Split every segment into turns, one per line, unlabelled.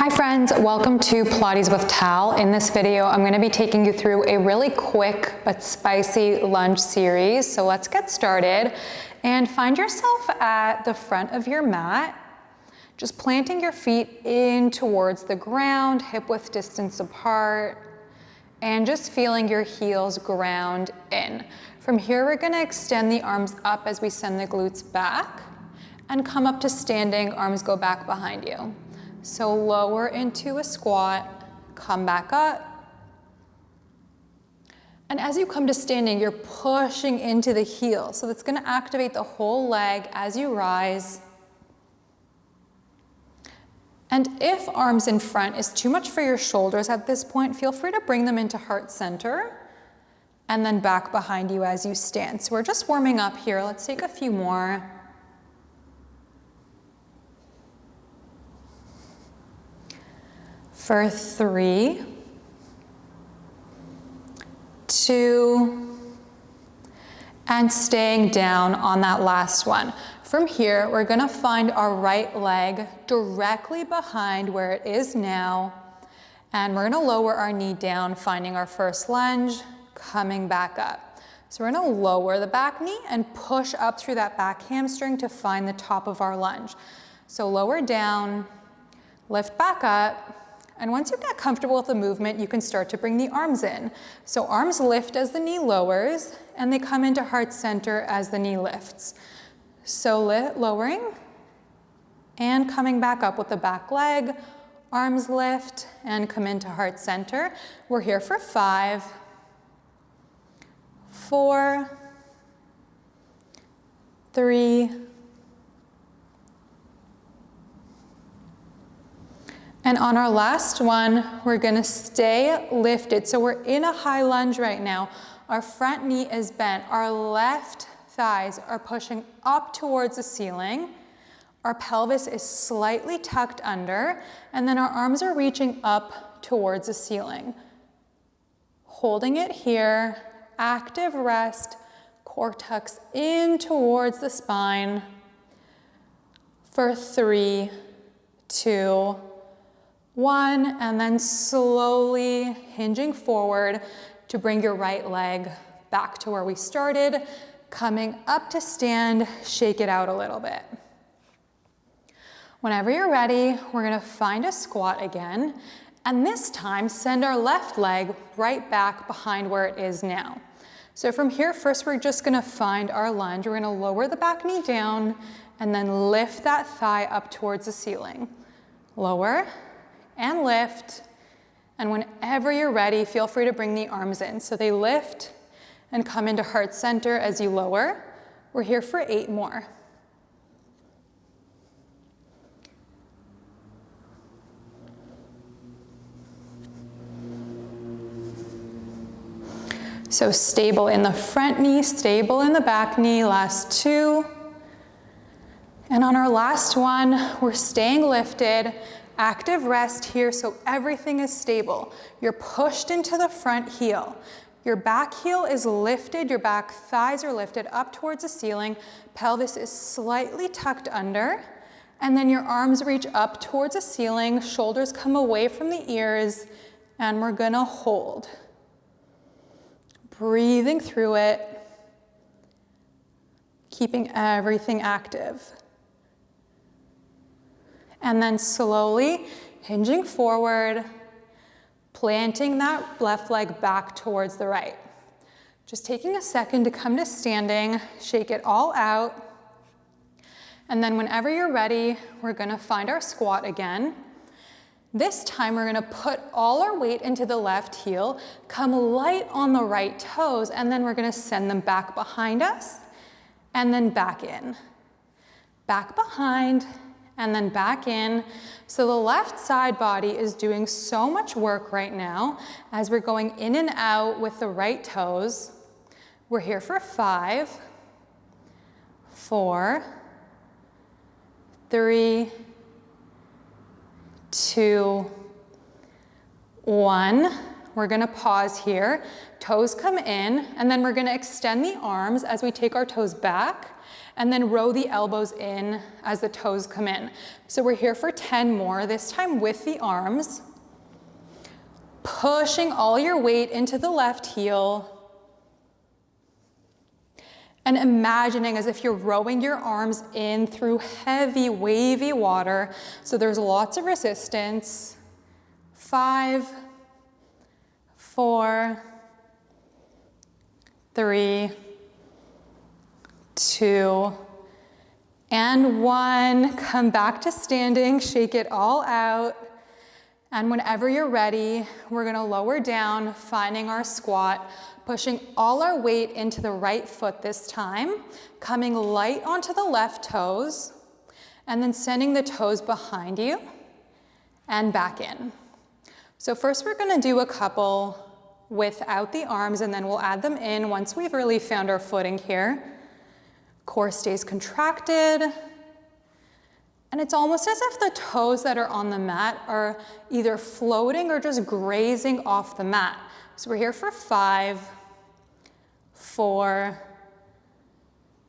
Hi friends, welcome to Pilates with Tal. In this video, I'm going to be taking you through a really quick but spicy lunge series. So let's get started and find yourself at the front of your mat, just planting your feet in towards the ground, hip width distance apart, and just feeling your heels ground in. From here, we're going to extend the arms up as we send the glutes back and come up to standing, arms go back behind you. So lower into a squat, come back up. And as you come to standing, you're pushing into the heel. So that's going to activate the whole leg as you rise. And if arms in front is too much for your shoulders at this point, feel free to bring them into heart center and then back behind you as you stand. So we're just warming up here. Let's take a few more. For 3, 2, and staying down on that last one. From here, we're gonna find our right leg directly behind where it is now, and we're gonna lower our knee down, finding our first lunge, coming back up. So we're gonna lower the back knee and push up through that back hamstring to find the top of our lunge. So lower down, lift back up, and once you get comfortable with the movement, you can start to bring the arms in. So arms lift as the knee lowers, and they come into heart center as the knee lifts. So lowering, and coming back up with the back leg, arms lift, and come into heart center. We're here for 5, 4, 3, and on our last one, we're gonna stay lifted. So we're in a high lunge right now. Our front knee is bent. Our left thighs are pushing up towards the ceiling. Our pelvis is slightly tucked under, and then our arms are reaching up towards the ceiling. Holding it here, active rest, core tucks in towards the spine. For 3, 2, 1, and then slowly hinging forward to bring your right leg back to where we started, coming up to stand, shake it out a little bit. Whenever you're ready, we're gonna find a squat again, and this time send our left leg right back behind where it is now. So from here, first we're just gonna find our lunge. We're gonna lower the back knee down and then lift that thigh up towards the ceiling. Lower and lift, and whenever you're ready, feel free to bring the arms in. So they lift and come into heart center as you lower. We're here for 8 more. So stable in the front knee, stable in the back knee, last 2. And on our last one, we're staying lifted. Active rest here so everything is stable. You're pushed into the front heel. Your back heel is lifted, your back thighs are lifted up towards the ceiling, pelvis is slightly tucked under, and then your arms reach up towards the ceiling, shoulders come away from the ears, and we're gonna hold. Breathing through it, keeping everything active. And then slowly hinging forward, planting that left leg back towards the right. Just taking a second to come to standing, shake it all out. And then whenever you're ready, we're gonna find our squat again. This time we're gonna put all our weight into the left heel, come light on the right toes, and then we're gonna send them back behind us, and then back in. Back behind, and then back in. So the left side body is doing so much work right now as we're going in and out with the right toes. We're here for 5, 4, 3, 2, 1. We're gonna pause here. Toes come in, and then we're gonna extend the arms as we take our toes back and then row the elbows in as the toes come in. So we're here for 10 more, this time with the arms. Pushing all your weight into the left heel. And imagining as if you're rowing your arms in through heavy, wavy water. So there's lots of resistance. 5, 4, 3, 2, and 1. Come back to standing, shake it all out. And whenever you're ready, we're gonna lower down, finding our squat, pushing all our weight into the right foot this time, coming light onto the left toes, and then sending the toes behind you and back in. So first we're gonna do a couple without the arms, and then we'll add them in once we've really found our footing here. Core stays contracted. And it's almost as if the toes that are on the mat are either floating or just grazing off the mat. So we're here for 5, 4,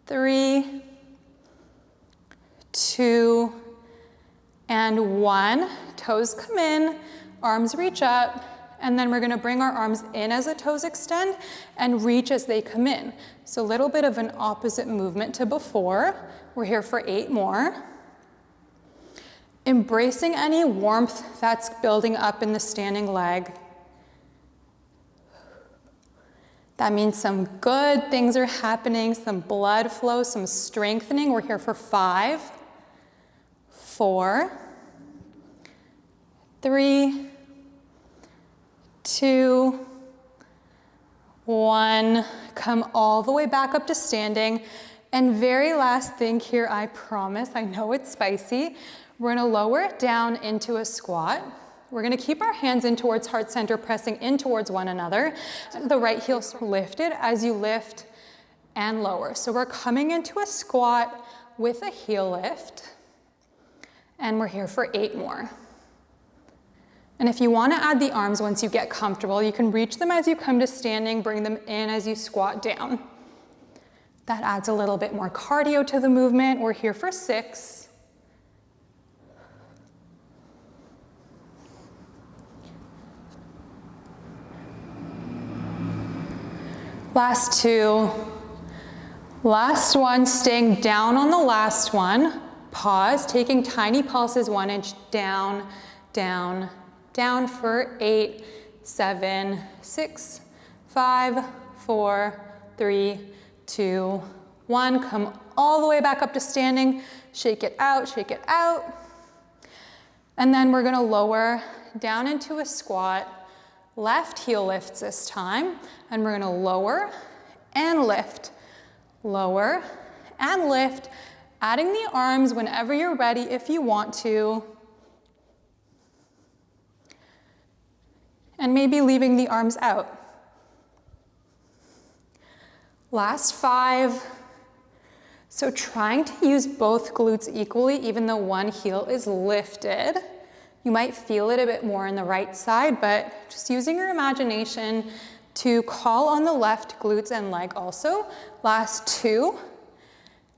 3, 2, and 1. Toes come in, arms reach up, and then we're gonna bring our arms in as the toes extend and reach as they come in. So a little bit of an opposite movement to before. We're here for 8 more. Embracing any warmth that's building up in the standing leg. That means some good things are happening, some blood flow, some strengthening. We're here for 5, 4, 3, 2, 1. Come all the way back up to standing. And very last thing here, I promise, I know it's spicy. We're gonna lower it down into a squat. We're gonna keep our hands in towards heart center, pressing in towards one another. The right heel's lifted as you lift and lower. So we're coming into a squat with a heel lift. And we're here for 8 more. And if you wanna add the arms once you get comfortable, you can reach them as you come to standing, bring them in as you squat down. That adds a little bit more cardio to the movement. We're here for 6. Last 2. Last one, staying down on the last one. Pause, taking tiny pulses, 1 inch down, down, down for 8, 7, 6, 5, 4, 3, 2, 1. Come all the way back up to standing. Shake it out, shake it out. And then we're gonna lower down into a squat. Left heel lifts this time, and we're gonna lower and lift, lower and lift, adding the arms whenever you're ready if you want to, and maybe leaving the arms out. Last 5. So trying to use both glutes equally, even though one heel is lifted. You might feel it a bit more on the right side, but just using your imagination to call on the left glutes and leg also. Last 2.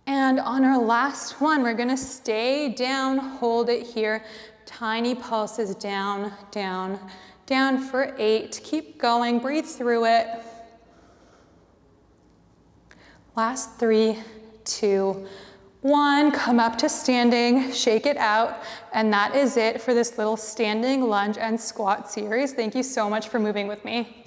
And on our last one, we're gonna stay down, hold it here. Tiny pulses down, down, down for 8. Keep going, breathe through it. Last 3, 2, 1, come up to standing, shake it out, and that is it for this little standing lunge and squat series. Thank you so much for moving with me.